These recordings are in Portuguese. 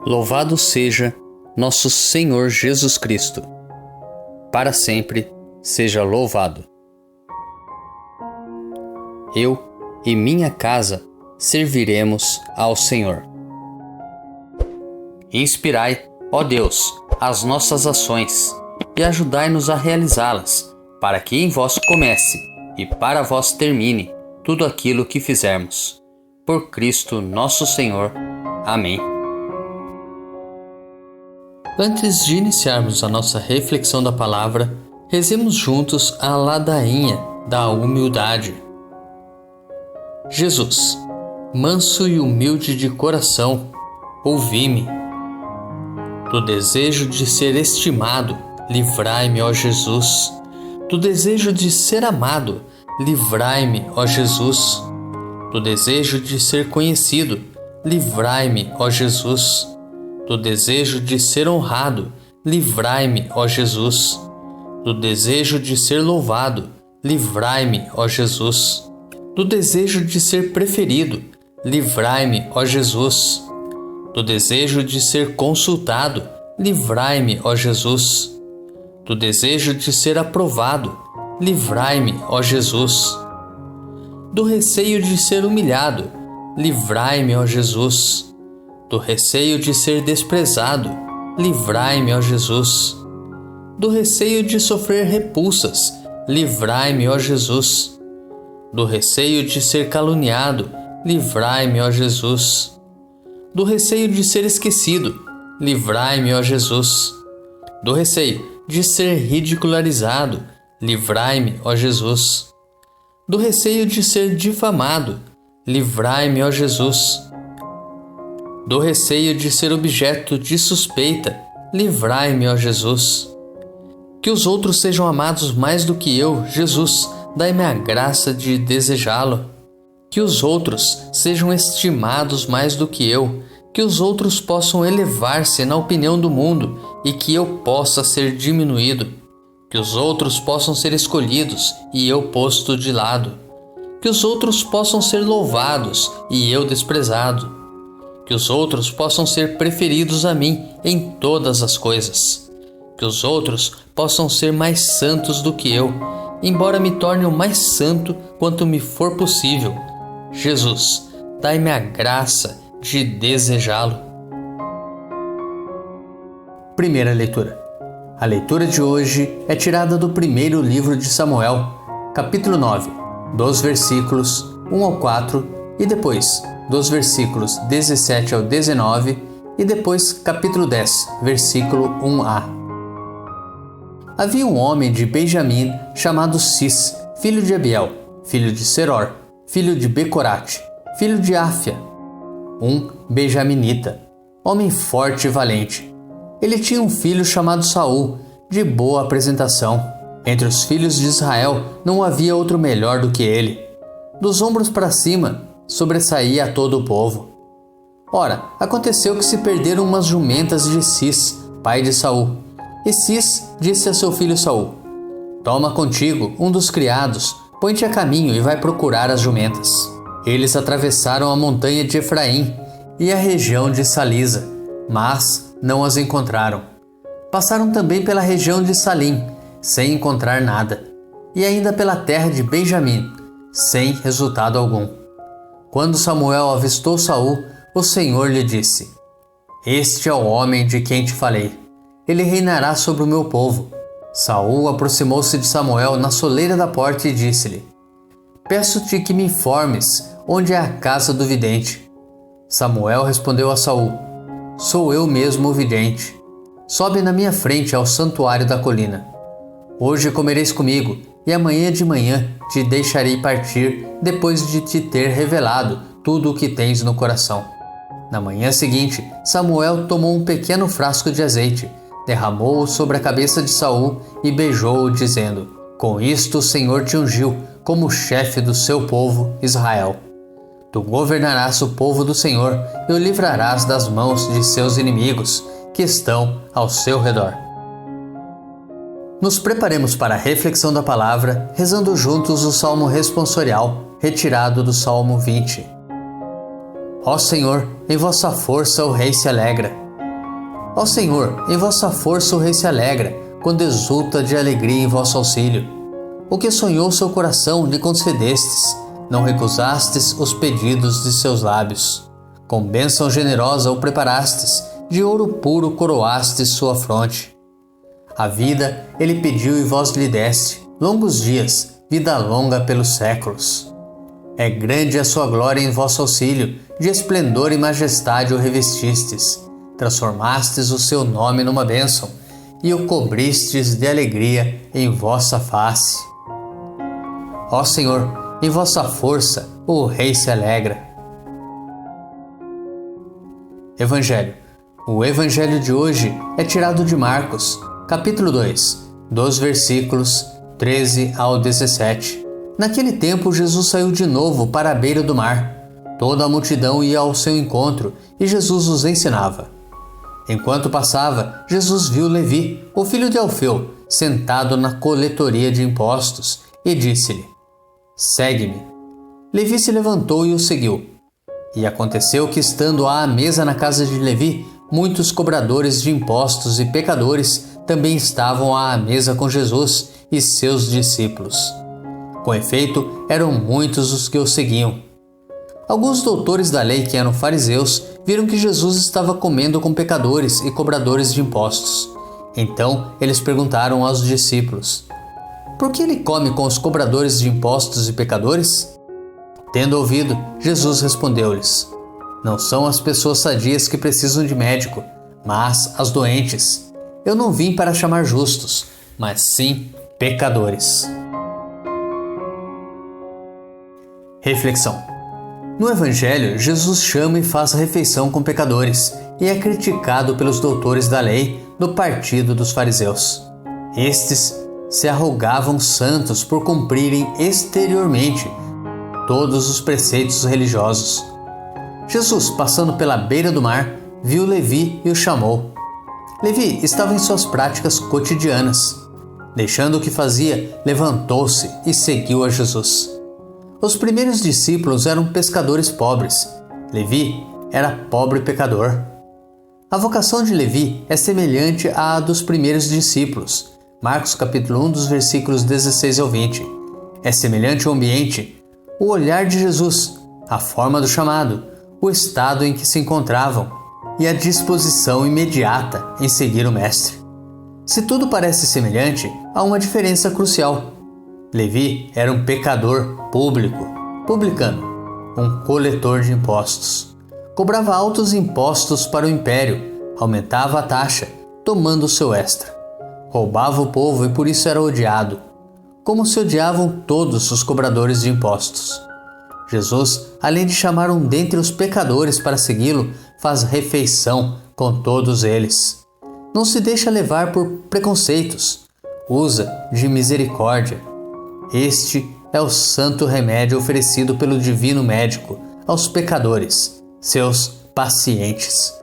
Louvado seja nosso Senhor Jesus Cristo. Para sempre seja louvado. Eu e minha casa serviremos ao Senhor. Inspirai, ó Deus, as nossas ações e ajudai-nos a realizá-las, para que em vós comece e para vós termine tudo aquilo que fizermos. Por Cristo nosso Senhor. Amém. Antes de iniciarmos a nossa reflexão da palavra, rezemos juntos a ladainha da humildade. Jesus, manso e humilde de coração, ouvi-me. Do desejo de ser estimado, livrai-me, ó Jesus. Do desejo de ser amado, livrai-me, ó Jesus. Do desejo de ser conhecido, livrai-me, ó Jesus. Do desejo de ser honrado, livrai-me, ó Jesus. Do desejo de ser louvado, livrai-me, ó Jesus. Do desejo de ser preferido, livrai-me, ó Jesus. Do desejo de ser consultado, livrai-me, ó Jesus. Do desejo de ser aprovado, livrai-me, ó Jesus. Do receio de ser humilhado, livrai-me, ó Jesus. Do receio de ser desprezado, livrai-me, ó Jesus. Do receio de sofrer repulsas, livrai-me, ó Jesus. Do receio de ser caluniado, livrai-me, ó Jesus. Do receio de ser esquecido, livrai-me, ó Jesus. Do receio de ser ridicularizado, livrai-me, ó Jesus. Do receio de ser difamado, livrai-me, ó Jesus. Do receio de ser objeto de suspeita, livrai-me, ó Jesus. Que os outros sejam amados mais do que eu, Jesus, dai-me a graça de desejá-lo. Que os outros sejam estimados mais do que eu, que os outros possam elevar-se na opinião do mundo e que eu possa ser diminuído. Que os outros possam ser escolhidos e eu posto de lado. Que os outros possam ser louvados e eu desprezado. Que os outros possam ser preferidos a mim em todas as coisas. Que os outros possam ser mais santos do que eu, embora me torne o mais santo quanto me for possível. Jesus, dai-me a graça de desejá-lo. Primeira leitura. A leitura de hoje é tirada do primeiro livro de Samuel, capítulo 9, dos versículos 1 ao 4 e depois dos versículos 17 ao 19 e depois capítulo 10, versículo 1a. Havia um homem de Benjamim chamado Cis, filho de Abiel, filho de Seror, filho de Becorate, filho de Áfia, um benjaminita, homem forte e valente. Ele tinha um filho chamado Saul, de boa apresentação. Entre os filhos de Israel não havia outro melhor do que ele. Dos ombros para cima, sobressaía a todo o povo. Ora, aconteceu que se perderam umas jumentas de Cis, pai de Saul. E Cis disse a seu filho Saul: toma contigo um dos criados, põe-te a caminho e vai procurar as jumentas. Eles atravessaram a montanha de Efraim e a região de Salisa, mas não as encontraram. Passaram também pela região de Salim, sem encontrar nada, e ainda pela terra de Benjamim, sem resultado algum. Quando Samuel avistou Saul, o Senhor lhe disse: este é o homem de quem te falei. Ele reinará sobre o meu povo. Saul aproximou-se de Samuel na soleira da porta e disse-lhe: peço-te que me informes onde é a casa do vidente. Samuel respondeu a Saul: sou eu mesmo o vidente. Sobe na minha frente ao santuário da colina. Hoje comereis comigo, e amanhã de manhã te deixarei partir, depois de te ter revelado tudo o que tens no coração. Na manhã seguinte, Samuel tomou um pequeno frasco de azeite, derramou-o sobre a cabeça de Saul e beijou-o, dizendo: com isto o Senhor te ungiu como chefe do seu povo, Israel. Tu governarás o povo do Senhor e o livrarás das mãos de seus inimigos, que estão ao seu redor. Nos preparemos para a reflexão da palavra, rezando juntos o Salmo responsorial, retirado do Salmo 20. Ó Senhor, em vossa força o rei se alegra. Ó Senhor, em vossa força o rei se alegra, quando exulta de alegria em vosso auxílio. O que sonhou seu coração lhe concedestes, não recusastes os pedidos de seus lábios. Com bênção generosa o preparastes, de ouro puro coroastes sua fronte. A vida ele pediu e vós lhe deste, longos dias, vida longa pelos séculos. É grande a sua glória em vosso auxílio, de esplendor e majestade o revestistes. Transformastes o seu nome numa bênção, e o cobristes de alegria em vossa face. Ó Senhor, em vossa força o rei se alegra. Evangelho. O evangelho de hoje é tirado de Marcos, capítulo 2, dos versículos 13 ao 17. Naquele tempo Jesus saiu de novo para a beira do mar. Toda a multidão ia ao seu encontro e Jesus os ensinava. Enquanto passava, Jesus viu Levi, o filho de Alfeu, sentado na coletoria de impostos, e disse-lhe: Segue-me. Levi se levantou e o seguiu. E aconteceu que, estando à mesa na casa de Levi, muitos cobradores de impostos e pecadores também estavam à mesa com Jesus e seus discípulos. Com efeito, eram muitos os que o seguiam. Alguns doutores da lei, que eram fariseus, viram que Jesus estava comendo com pecadores e cobradores de impostos. Então, eles perguntaram aos discípulos: Por que ele come com os cobradores de impostos e pecadores? Tendo ouvido, Jesus respondeu-lhes: Não são as pessoas sadias que precisam de médico, mas as doentes. Eu não vim para chamar justos, mas sim pecadores. Reflexão. No Evangelho, Jesus chama e faz refeição com pecadores e é criticado pelos doutores da lei do partido dos fariseus. Estes se arrogavam santos por cumprirem exteriormente todos os preceitos religiosos. Jesus, passando pela beira do mar, viu Levi e o chamou. Levi estava em suas práticas cotidianas. Deixando o que fazia, levantou-se e seguiu a Jesus. Os primeiros discípulos eram pescadores pobres. Levi era pobre pecador. A vocação de Levi é semelhante à dos primeiros discípulos. Marcos capítulo 1, dos versículos 16 ao 20. É semelhante ao ambiente, o olhar de Jesus, a forma do chamado, o estado em que se encontravam e a disposição imediata em seguir o Mestre. Se tudo parece semelhante, há uma diferença crucial. Levi era um pecador publicano, um coletor de impostos. Cobrava altos impostos para o império, aumentava a taxa, tomando o seu extra. Roubava o povo e por isso era odiado, como se odiavam todos os cobradores de impostos. Jesus, além de chamar um dentre os pecadores para segui-lo, faz refeição com todos eles. Não se deixa levar por preconceitos, usa de misericórdia. Este é o santo remédio oferecido pelo divino médico aos pecadores, seus pacientes.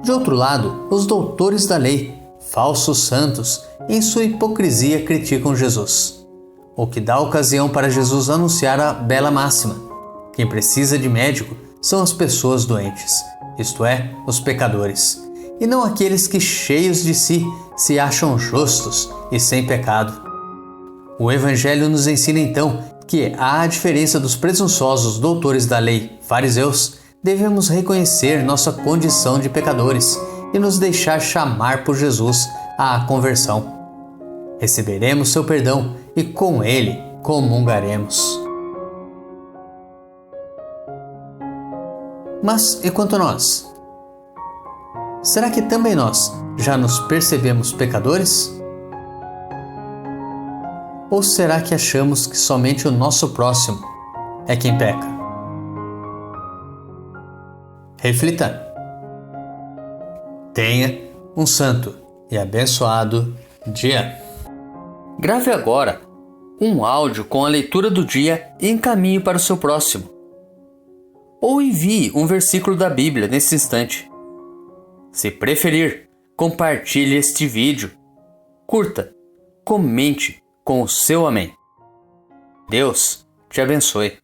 De outro lado, os doutores da lei, falsos santos, em sua hipocrisia criticam Jesus, o que dá ocasião para Jesus anunciar a bela máxima: quem precisa de médico são as pessoas doentes, isto é, os pecadores, e não aqueles que, cheios de si, se acham justos e sem pecado. O Evangelho nos ensina então que, à diferença dos presunçosos doutores da lei, fariseus, devemos reconhecer nossa condição de pecadores e nos deixar chamar por Jesus à conversão. Receberemos seu perdão e com ele comungaremos. Mas e quanto a nós? Será que também nós já nos percebemos pecadores? Ou será que achamos que somente o nosso próximo é quem peca? Reflita. Tenha um santo e abençoado dia. Grave agora um áudio com a leitura do dia e encaminhe para o seu próximo. Ou envie um versículo da Bíblia nesse instante. Se preferir, compartilhe este vídeo. Curta, comente com o seu amém. Deus te abençoe.